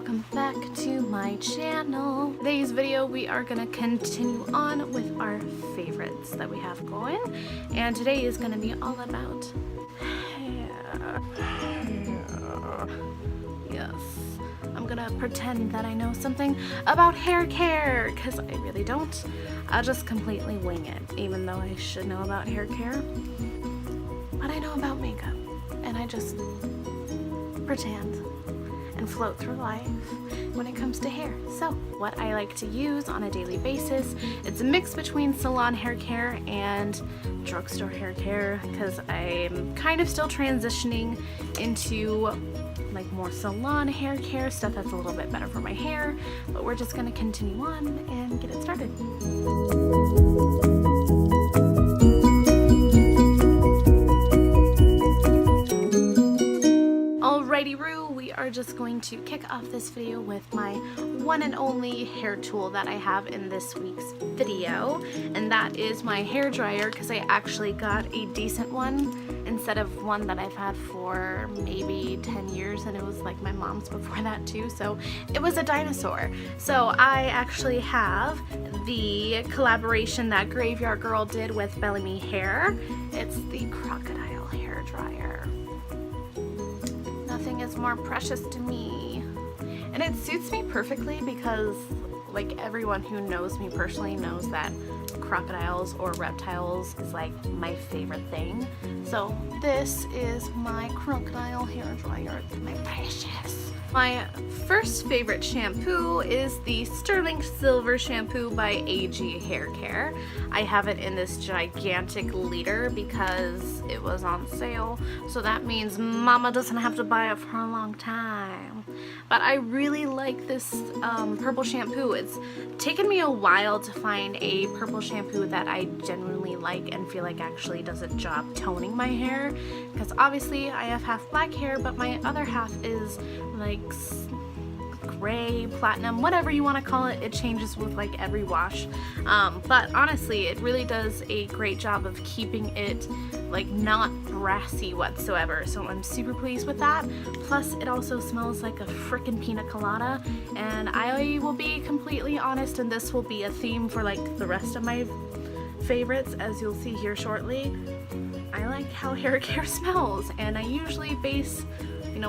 welcome back to my channel. Today's video we are gonna continue on with our favorites that we have going, and today is gonna be all about hair. Yes, I'm gonna pretend that I know something about hair care because I really don't. I'll just completely wing it, even though I should know about hair care. But I know about makeup, and I just pretend and float through life when it comes to hair. So what I like to use on a daily basis, it's a mix between salon hair care and drugstore hair care, because I'm kind of still transitioning into like more salon hair care stuff that's a little bit better for my hair, but we're just gonna continue on and get it started. Alrighty-roo, we are just going to kick off this video with my one and only hair tool that I have in this week's video, and that is my hair dryer, because I actually got a decent one instead of one that I've had for maybe 10 years, and it was like my mom's before that too, so it was a dinosaur. So I actually have the collaboration that Graveyard Girl did with Bellamy Hair. It's the crocodile hair dryer. Nothing is more precious to me, and it suits me perfectly because like everyone who knows me personally knows that crocodiles or reptiles is like my favorite thing. So this is my crocodile hair dryer. It's my precious. My first favorite shampoo is the Sterling Silver shampoo by AG Hair Care. I have it in this gigantic liter because it was on sale, so that means mama doesn't have to buy it for a long time. But I really like this purple shampoo. It's taken me a while to find a purple shampoo that I genuinely like and feel like actually does a job toning my hair, because obviously I have half black hair, but my other half is like gray, platinum, whatever you want to call it. It changes with like every wash, but honestly it really does a great job of keeping it like not brassy whatsoever, so I'm super pleased with that. Plus it also smells like a frickin' pina colada, and I will be completely honest, and this will be a theme for like the rest of my favorites, as you'll see here shortly. I like how hair care smells, and I usually base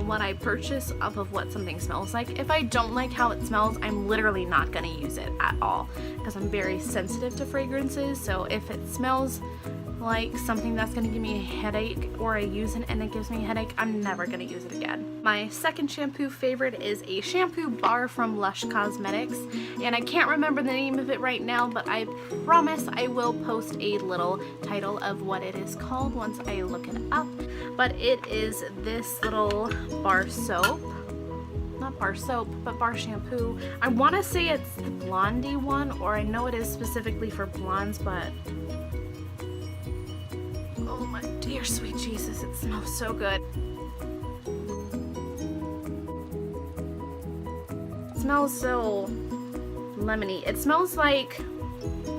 what I purchase off of what something smells like. If I don't like how it smells, I'm literally not gonna use it at all, because I'm very sensitive to fragrances. So if it smells like something that's gonna give me a headache, or I use it and it gives me a headache, I'm never gonna use it again. My second shampoo favorite is a shampoo bar from Lush Cosmetics, and I can't remember the name of it right now, but I promise I will post a little title of what it is called once I look it up. But it is this little bar soap. Not bar soap, but bar shampoo. I want to say it's the blondie one, or I know it is specifically for blondes, but oh my dear sweet Jesus, it smells so good. It smells so lemony. It smells like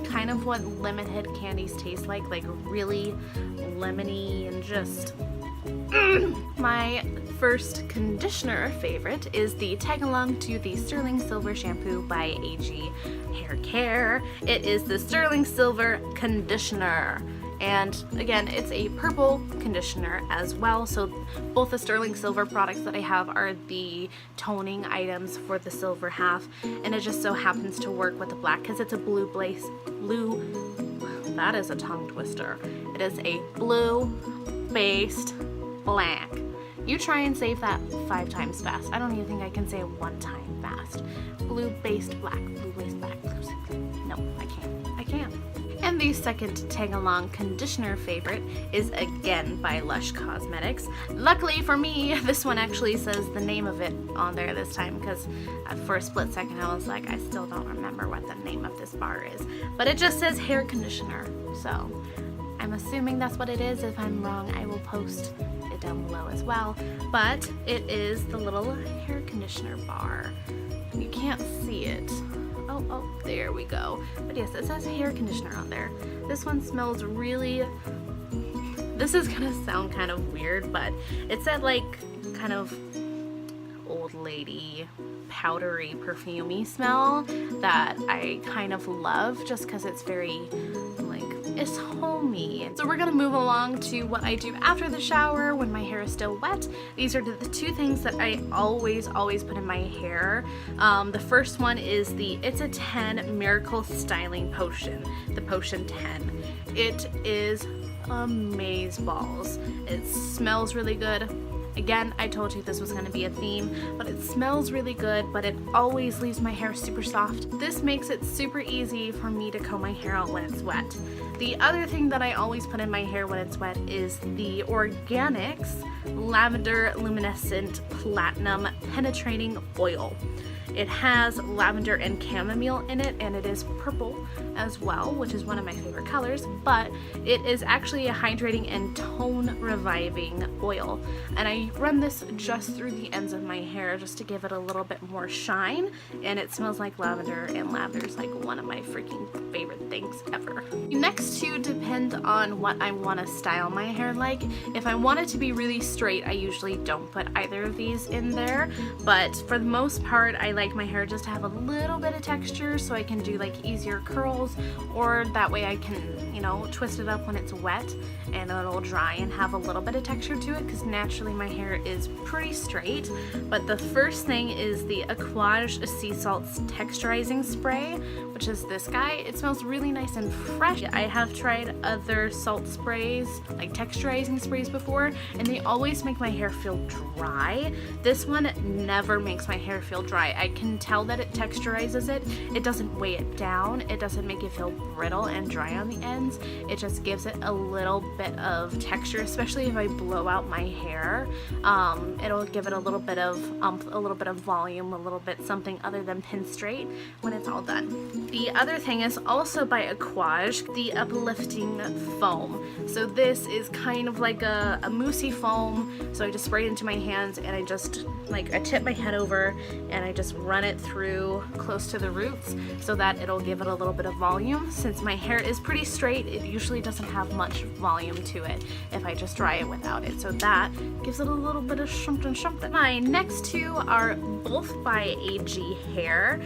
kind of what Lemonhead candies taste like really lemony and just My first conditioner favorite is the Tag Along to the Sterling Silver shampoo by AG Hair Care. It is the Sterling Silver conditioner, and again it's a purple conditioner as well, so both the Sterling Silver products that I have are the toning items for the silver half, and it just so happens to work with the black because it's a blue, that is a tongue twister. It is a blue based black. You try and save that 5 times fast. I don't even think I can say it 1 time fast. Blue based black, blue based black, blue based black. No, I can't. And the second Tag Along conditioner favorite is again by Lush Cosmetics. Luckily for me, this one actually says the name of it on there this time, because for a split second I was like, I still don't remember what the name of this bar is. But it just says hair conditioner, so I'm assuming that's what it is. If I'm wrong, I will post it down below as well. But it is the little hair conditioner bar. You can't see it. Oh, there we go. But yes, it says hair conditioner on there. This one smells really, this is gonna sound kind of weird, but it said like kind of old old lady powdery perfumey smell that I kind of love just because it's very like, it's homey. So we're gonna move along to what I do after the shower when my hair is still wet. These are the two things that I always put in my hair. The first one is the It's a 10 Miracle Styling Potion, the Potion 10. It is amazeballs. It smells really good. Again, I told you this was going to be a theme, but it smells really good, but it always leaves my hair super soft. This makes it super easy for me to comb my hair out when it's wet. The other thing that I always put in my hair when it's wet is the Organics Lavender Luminescent Platinum Penetrating Oil. It has lavender and chamomile in it, and it is purple as well, which is one of my favorite colors, but it is actually a hydrating and tone reviving oil. And I run this just through the ends of my hair just to give it a little bit more shine, and it smells like lavender, and lavender is like one of my freaking favorite things ever. The next two depend on what I want to style my hair like. If I want it to be really straight, I usually don't put either of these in there, but for the most part, I like my hair just to have a little bit of texture so I can do like easier curls, or that way I can, you know, twist it up when it's wet and it'll dry and have a little bit of texture to it, because naturally my hair is pretty straight. But the first thing is the Aquage Sea Salts Texturizing Spray, which is this guy. It smells really nice and fresh. I have tried other salt sprays, like texturizing sprays before, and they always make my hair feel dry. This one never makes my hair feel dry. I can tell that it texturizes it. It doesn't weigh it down. It doesn't make it feel brittle and dry on the ends. It just gives it a little bit of texture, especially if I blow out my hair. It'll give it a little bit of a little bit of volume, a little bit something other than pin straight when it's all done. The other thing is also by Aquage, the Uplifting Foam. So this is kind of like a moussey foam. So I just spray it into my hands, and I just like, I tip my head over and I just run it through close to the roots so that it'll give it a little bit of volume. Since my hair is pretty straight, it usually doesn't have much volume to it if I just dry it without it. So that gives it a little bit of something. My next two are both by AG Hair.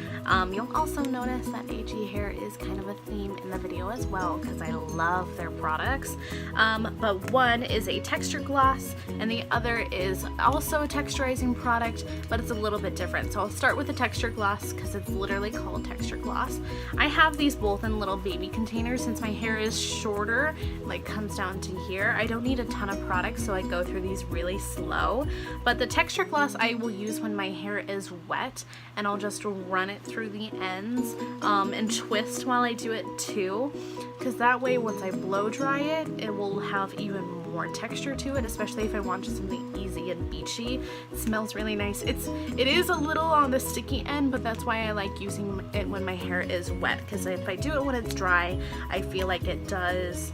You'll also notice that AG Hair is kind of a theme in the video as well, because I love their products. But one is a texture gloss and the other is also a texturizing product, but it's a little bit different. So I'll start with the texture gloss because it's literally called texture gloss. I have these both in little baby containers since my hair is shorter, like comes down to here. I don't need a ton of products, so I go through these really slow. But the texture gloss I will use when my hair is wet, and I'll just run it through the ends and twist while I do it too, because that way once I blow dry it, it will have even more texture to it, especially if I want just something easy and beachy. It smells really nice. It is a little on the sticky end, but that's why I like using it when my hair is wet, because if I do it when it's dry, I feel like it does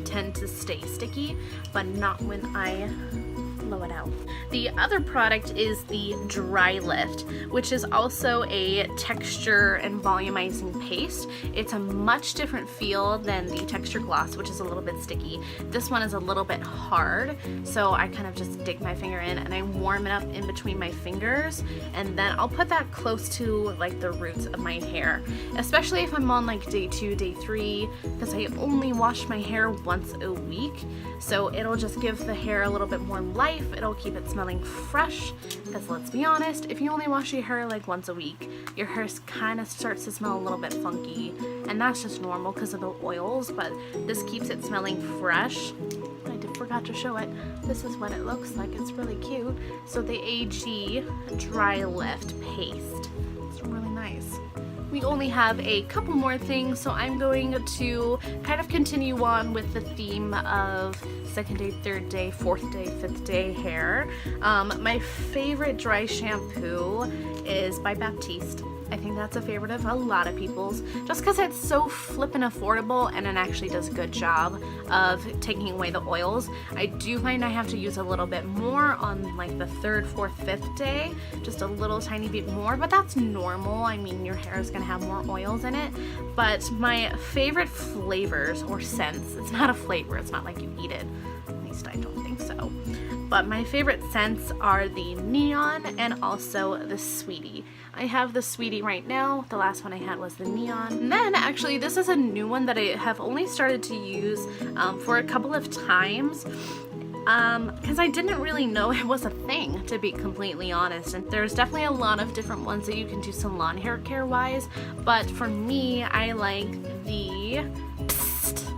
tend to stay sticky, but not when I blow it out. The other product is the Dry Lift, which is also a texture and volumizing paste. It's a much different feel than the texture gloss, which is a little bit sticky. This one is a little bit hard, so I kind of just dig my finger in and I warm it up in between my fingers, and then I'll put that close to like the roots of my hair, especially if I'm on like day 2, day 3, because I only wash my hair once a week, so it'll just give the hair a little bit more life. It'll keep it smelling fresh, because let's be honest, if you only wash your hair like once a week, your hair kind of starts to smell a little bit funky, and that's just normal because of the oils, but this keeps it smelling fresh. I forgot to show it. This is what it looks like. It's really cute. So the AG Dry Lift Paste. It's really nice. We only have a couple more things, so I'm going to kind of continue on with the theme of second day, third day, fourth day, fifth day hair. My favorite dry shampoo is by Baptiste. I think that's a favorite of a lot of people's, just because it's so flippin' affordable and it actually does a good job of taking away the oils. I do find I have to use a little bit more on like the third, fourth, fifth day, just a little tiny bit more, but that's normal. I mean, your hair is gonna have more oils in it. But my favorite flavors or scents, it's not a flavor, it's not like you eat it. Let me least I don't think so. But my favorite scents are the Neon and also the Sweetie. I have the Sweetie right now. The last one I had was the Neon. And then actually this is a new one that I have only started to use for a couple of times. Because I didn't really know it was a thing, to be completely honest. And there's definitely a lot of different ones that you can do salon hair care wise, but for me, I like the Psst.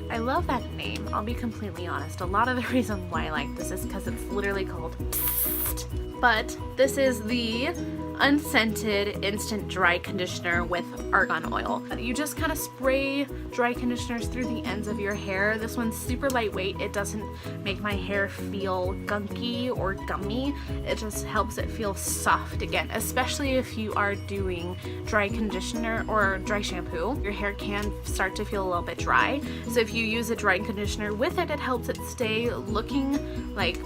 I love that name, I'll be completely honest. A lot of the reason why I like this is because it's literally called Psst. But this is the unscented instant dry conditioner with argan oil. You just kind of spray dry conditioners through the ends of your hair. This one's super lightweight. It doesn't make my hair feel gunky or gummy. It just helps it feel soft again, especially if you are doing dry conditioner or dry shampoo. Your hair can start to feel a little bit dry. So if you use a dry conditioner with it, it helps it stay looking like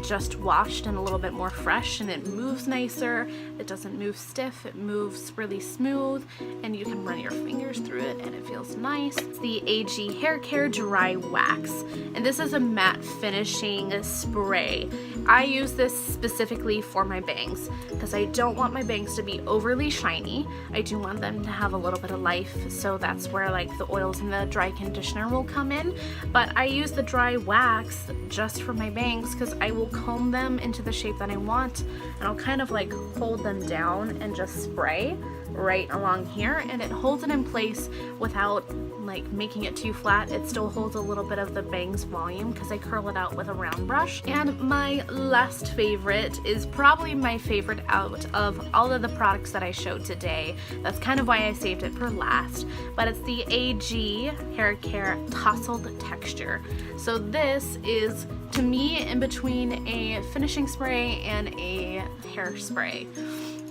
just washed and a little bit more fresh, and it moves nicer. It doesn't move stiff, it moves really smooth, and you can run your fingers through it and it feels nice. It's the AG Hair Care Dry Wax, and this is a matte finishing spray. I use this specifically for my bangs because I don't want my bangs to be overly shiny. I do want them to have a little bit of life, so that's where like the oils and the dry conditioner will come in. But I use the dry wax just for my bangs because I will comb them into the shape that I want, and I'll kind of like hold them down and just spray right along here, and it holds it in place without like making it too flat. It still holds a little bit of the bangs volume because I curl it out with a round brush. And my last favorite is probably my favorite out of all of the products that I showed today. That's kind of why I saved it for last, but it's the AG Hair Care Tousled Texture. So this is, to me, in between a finishing spray and a hairspray.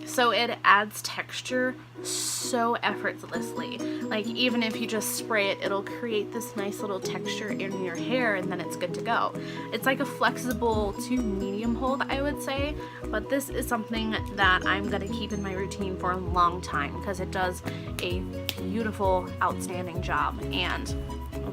So it adds texture so effortlessly. Like even if you just spray it, it'll create this nice little texture in your hair, and then it's good to go. It's like a flexible to medium hold, I would say, but this is something that I'm gonna keep in my routine for a long time because it does a beautiful, outstanding job, and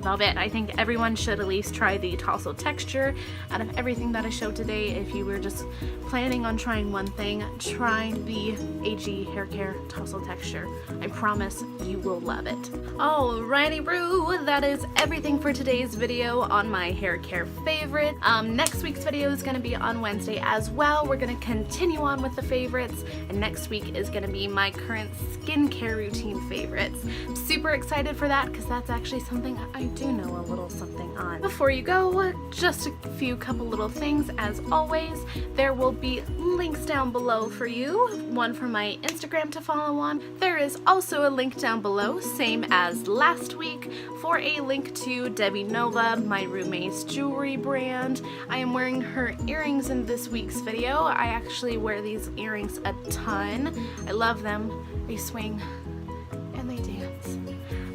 love it. I think everyone should at least try the Tousled Texture. Out of everything that I showed today, if you were just planning on trying one thing, try the AG Hair Care Tousled Texture. I promise you will love it. Alrighty, Roo, that is everything for today's video on my hair care favorite. Next week's video is going to be on Wednesday as well. We're going to continue on with the favorites, and next week is going to be my current skincare routine favorites. I'm super excited for that because that's actually something I do know a little something on. Before you go, just a couple little things. As always, there will be links down below for you. One for my Instagram to follow on. There is also a link down below, same as last week, for a link to Debbie Nova, my roommate's jewelry brand. I am wearing her earrings in this week's video. I actually wear these earrings a ton. I love them. They swing and they dance.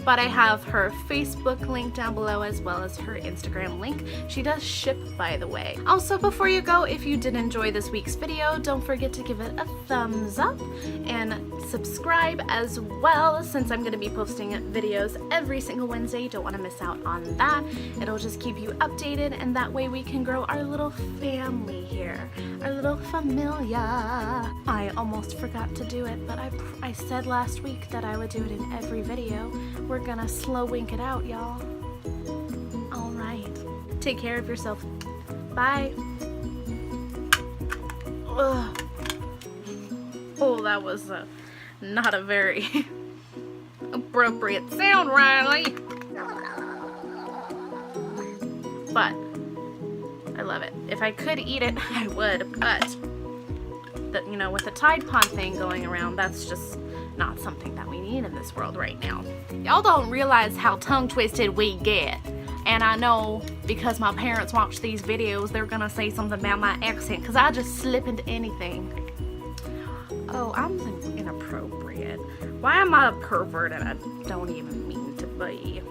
But I have her Facebook link down below as well as her Instagram link. She does ship, by the way. Also, before you go, if you did enjoy this week's video, don't forget to give it a thumbs up and subscribe as well, since I'm going to be posting videos every single Wednesday. You don't want to miss out on that. It'll just keep you updated, and that way we can grow our little family here, our little familia. I almost forgot to do it, but I said last week that I would do it in every video. We're gonna slow wink it out, y'all. Alright. Take care of yourself. Bye. Ugh. Oh, that was not a very appropriate sound, Riley. But I love it. If I could eat it, I would, but you know, with the Tide Pod thing going around, that's just not something that we need in this world right now. Y'all don't realize how tongue twisted we get. And I know because my parents watch these videos, they're gonna say something about my accent because I just slip into anything. Oh, I'm inappropriate. Why am I a pervert and I don't even mean to be?